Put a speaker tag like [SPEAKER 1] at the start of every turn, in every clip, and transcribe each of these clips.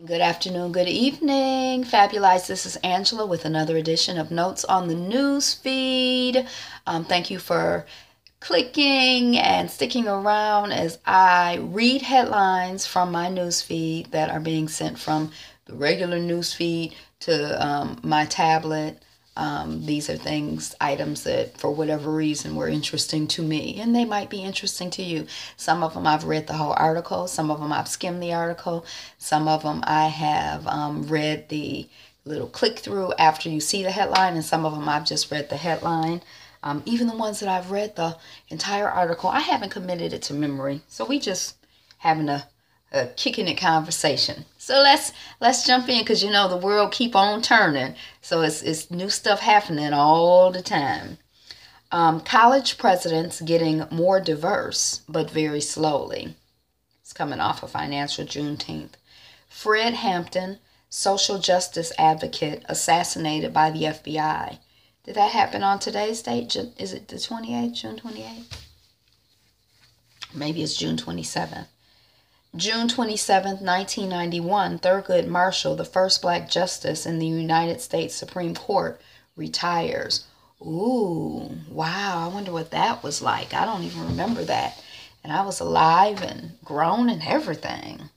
[SPEAKER 1] Good afternoon, good evening, Fabulous. This is Angela with another edition of Notes on the News Feed. Thank you for clicking and sticking around as I read headlines from my news feed that are being sent from the regular news feed to my tablet. These are items that for whatever reason were interesting to me, and they might be interesting to you. Some of them I've read the whole article, some of them I've skimmed the article, some of them I have read the little click through after you see the headline, and some of them I've just read the headline. Even the ones that I've read the entire article, I haven't committed it to memory, so we just having a kicking it conversation. So let's jump in, because the world keep on turning, so it's new stuff happening all the time. College presidents getting more diverse, but very slowly. It's coming off of Financial Juneteenth. Fred Hampton, social justice advocate, assassinated by the FBI. Did that happen on today's date? Is it the 28th, June 28th? Maybe it's June 27th. June 27, 1991, Thurgood Marshall, the first black justice in the United States Supreme Court, retires. Ooh, wow, I wonder what that was like. I don't even remember that. And I was alive and grown and everything.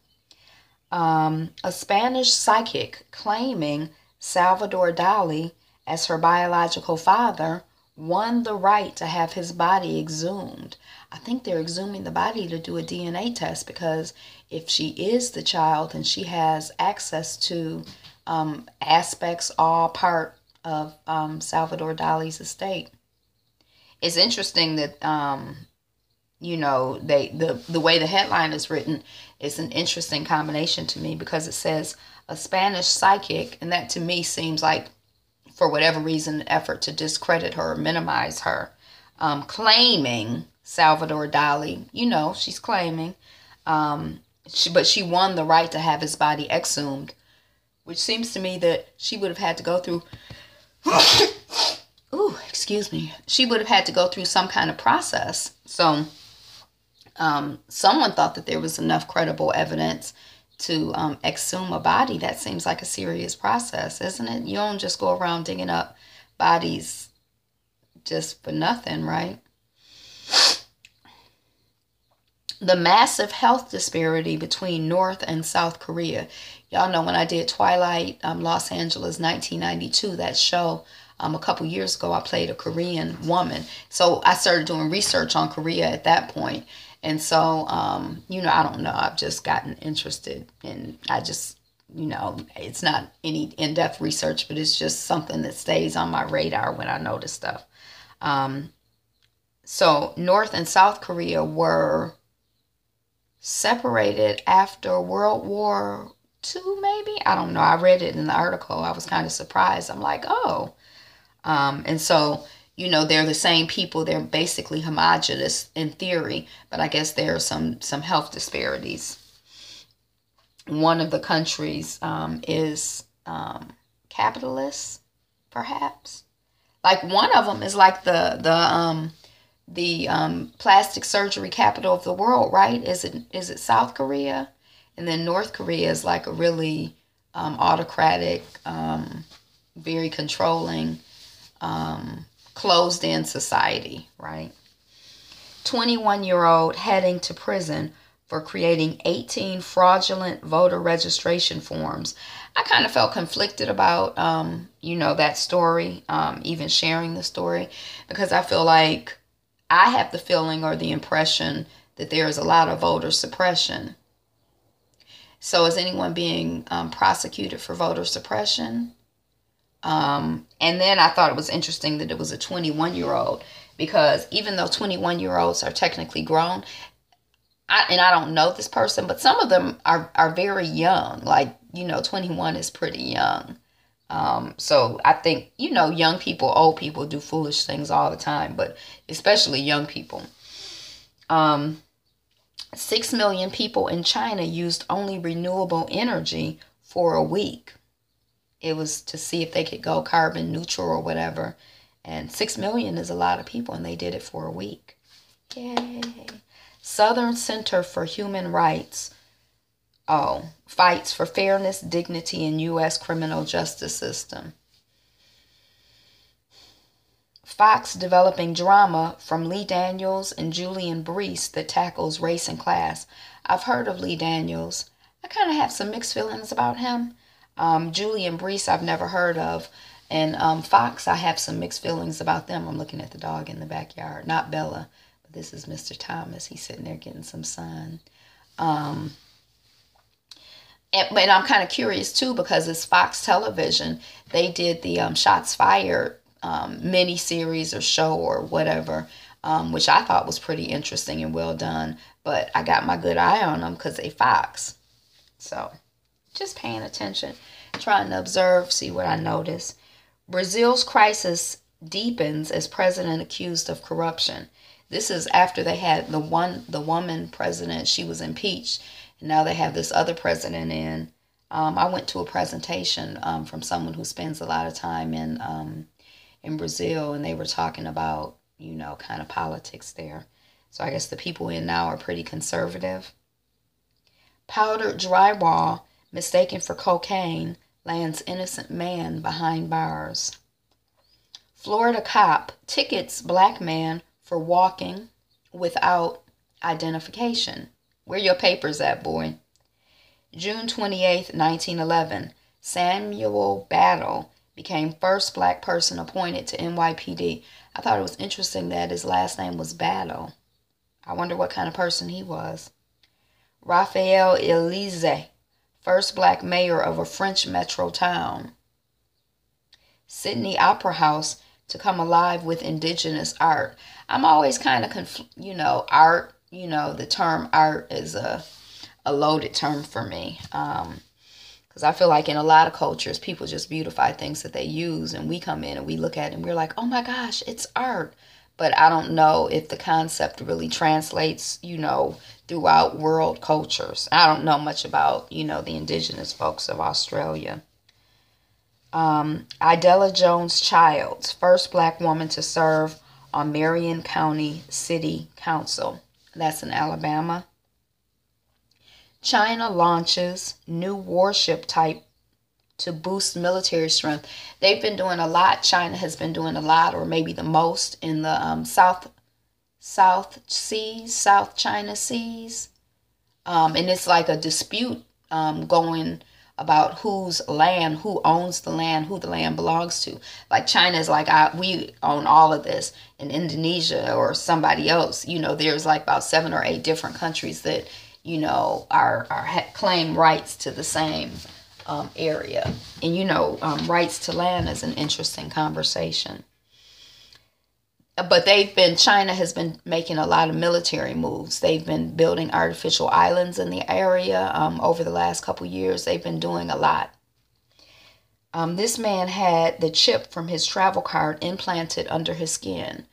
[SPEAKER 1] A Spanish psychic claiming Salvador Dali as her biological father won the right to have his body exhumed. I think they're exhuming the body to do a DNA test, because if she is the child and she has access to aspects, all part of Salvador Dali's estate. It's interesting that the way the headline is written is an interesting combination to me, because it says a Spanish psychic, and that to me seems like, for whatever reason, an effort to discredit her or minimize her, claiming Salvador Dali. She's claiming, but she won the right to have his body exhumed, which seems to me that she would have had to go through, she would have had to go through some kind of process. So someone thought that there was enough credible evidence to exhume a body. That seems like a serious process, isn't it? You don't just go around digging up bodies just for nothing, right? The massive health disparity between North and South Korea. Y'all know when I did Twilight, Los Angeles, 1992, that show, a couple years ago, I played a Korean woman. So I started doing research on Korea at that point. And so, I don't know, I've just gotten interested, and I just, it's not any in-depth research, but it's just something that stays on my radar when I notice stuff. So North and South Korea were separated after World War II, maybe? I don't know. I read it in the article. I was kind of surprised. I'm like, oh. And so, they're the same people. They're basically homogenous in theory, but I guess there are some health disparities. One of the countries is capitalist, perhaps. Like one of them is like the plastic surgery capital of the world, right? Is it South Korea? And then North Korea is like a really autocratic, very controlling, closed-in society, right? 21-year-old heading to prison for creating 18 fraudulent voter registration forms. I kind of felt conflicted about, that story, even sharing the story, because I feel like I have the feeling or the impression that there is a lot of voter suppression. So is anyone being prosecuted for voter suppression? And then I thought it was interesting that it was a 21-year-old, because even though 21-year-olds are technically grown, I don't know this person, but some of them are very young. Like, 21 is pretty young. So I think, young people, old people do foolish things all the time, but especially young people. 6 million people in China used only renewable energy for a week. It was to see if they could go carbon neutral or whatever. And 6 million is a lot of people, and they did it for a week. Yay. Southern Center for Human Rights Oh, fights for fairness, dignity in U.S. criminal justice system. Fox developing drama from Lee Daniels and Julian Brees that tackles race and class. I've heard of Lee Daniels. I kind of have some mixed feelings about him. Julian Brees I've never heard of. And Fox, I have some mixed feelings about them. I'm looking at the dog in the backyard. Not Bella, but this is Mr. Thomas. He's sitting there getting some sun. And I'm kind of curious, too, because it's Fox Television. They did the Shots Fired mini-series or show or whatever, which I thought was pretty interesting and well done. But I got my good eye on them because they Fox. So just paying attention, trying to observe, see what I notice. Brazil's crisis deepens as president accused of corruption. This is after they had the woman president. She was impeached, and now they have this other president in. I went to a presentation from someone who spends a lot of time in Brazil, and they were talking about, you know, kind of politics there. So I guess the people in now are pretty conservative. Powdered drywall mistaken for cocaine lands innocent man behind bars. Florida cop tickets black man for walking without identification. Where your papers at, boy? June 28th, 1911, Samuel Battle became first black person appointed to NYPD. I thought it was interesting that his last name was Battle. I wonder what kind of person he was. Raphael Élysée, first black mayor of a French metro town. Sydney Opera House to come alive with indigenous art. I'm always kind of, art, the term art is a loaded term for me. Because I feel like in a lot of cultures, people just beautify things that they use, and we come in and we look at it and we're like, oh my gosh, it's art. But I don't know if the concept really translates, throughout world cultures. I don't know much about, the indigenous folks of Australia. Idella Jones-Childs, first black woman to serve on Marion County City Council. That's in Alabama. China launches new warship type to boost military strength. They've been doing a lot. China has been doing a lot, or maybe the most, in the South China Seas. And it's like a dispute going about whose land, who owns the land, who the land belongs to. Like China is like, we own all of this. And Indonesia or somebody else, there's like about 7 or 8 different countries that, claim rights to the same area. And, rights to land is an interesting conversation. But China has been making a lot of military moves. They've been building artificial islands in the area over the last couple years. They've been doing a lot. This man had the chip from his travel card implanted under his skin.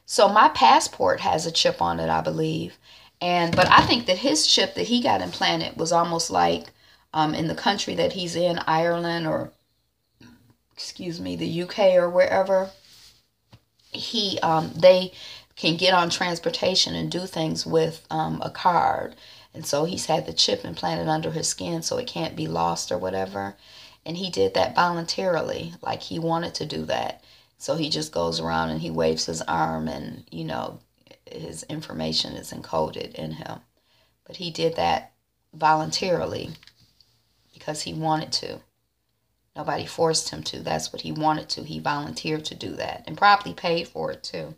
[SPEAKER 1] So my passport has a chip on it, I believe. But I think that his chip that he got implanted was almost like in the country that he's in, Ireland or the UK or wherever, they can get on transportation and do things with a card. And so he's had the chip implanted under his skin so it can't be lost or whatever. And he did that voluntarily, like he wanted to do that. So he just goes around and he waves his arm and, his information is encoded in him. But he did that voluntarily because he wanted to. Nobody forced him to. That's what he wanted to. He volunteered to do that and probably paid for it too.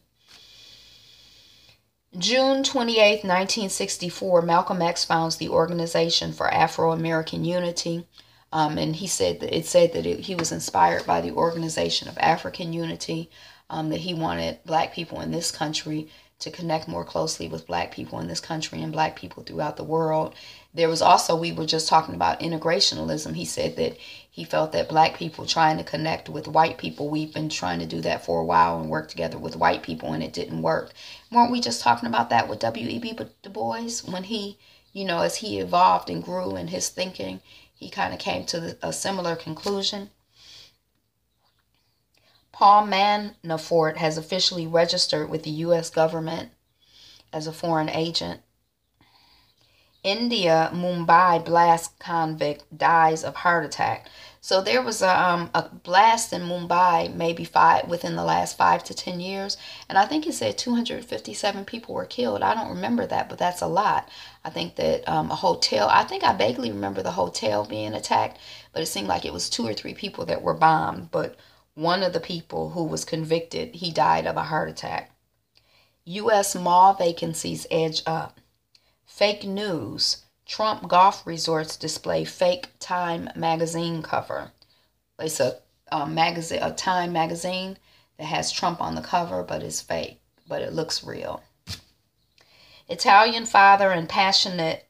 [SPEAKER 1] June 28th, 1964, Malcolm X founds the Organization for Afro-American Unity. And he said that he was inspired by the Organization of African Unity, that he wanted black people in this country to connect more closely with black people in this country and black people throughout the world. There was also, we were just talking about integrationalism. He said that he felt that black people trying to connect with white people, we've been trying to do that for a while and work together with white people, and it didn't work. Weren't we just talking about that with W.E.B. Du Bois when he, as he evolved and grew in his thinking, he kind of came to a similar conclusion. Paul Manafort has officially registered with the U.S. government as a foreign agent. India, Mumbai blast convict dies of heart attack. So there was a blast in Mumbai maybe within the last 5 to 10 years, and I think it said 257 people were killed. I don't remember that, but that's a lot. I think that a hotel, I think I vaguely remember the hotel being attacked, but it seemed like it was 2 or 3 people that were bombed. But one of the people who was convicted, he died of a heart attack. U.S. mall vacancies edge up. Fake news. Trump golf resorts display fake Time magazine cover. It's a magazine, a Time magazine that has Trump on the cover, but it's fake, but it looks real. Italian father and passionate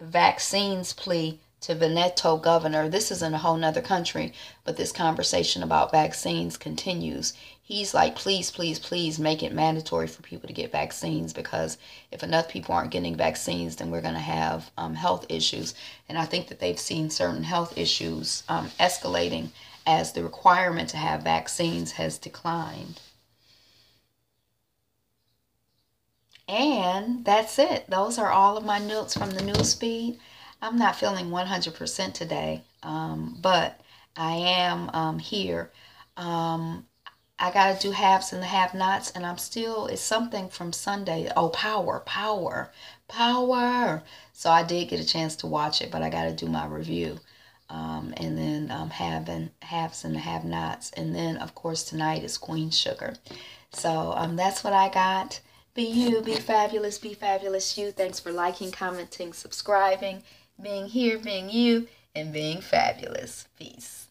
[SPEAKER 1] vaccines plea to Veneto governor. This is in a whole nother country, but this conversation about vaccines continues. He's like, please, please, please make it mandatory for people to get vaccines, because if enough people aren't getting vaccines, then we're going to have health issues. And I think that they've seen certain health issues escalating as the requirement to have vaccines has declined. And that's it. Those are all of my notes from the news feed. I'm not feeling 100% today, but I am here. I got to do haves and the have-nots, and I'm still, it's something from Sunday. Oh, power. So I did get a chance to watch it, but I got to do my review. And then haves and the have-nots. And then, of course, tonight is Queen Sugar. So that's what I got. Be you, be fabulous you. Thanks for liking, commenting, subscribing, being here, being you, and being fabulous. Peace.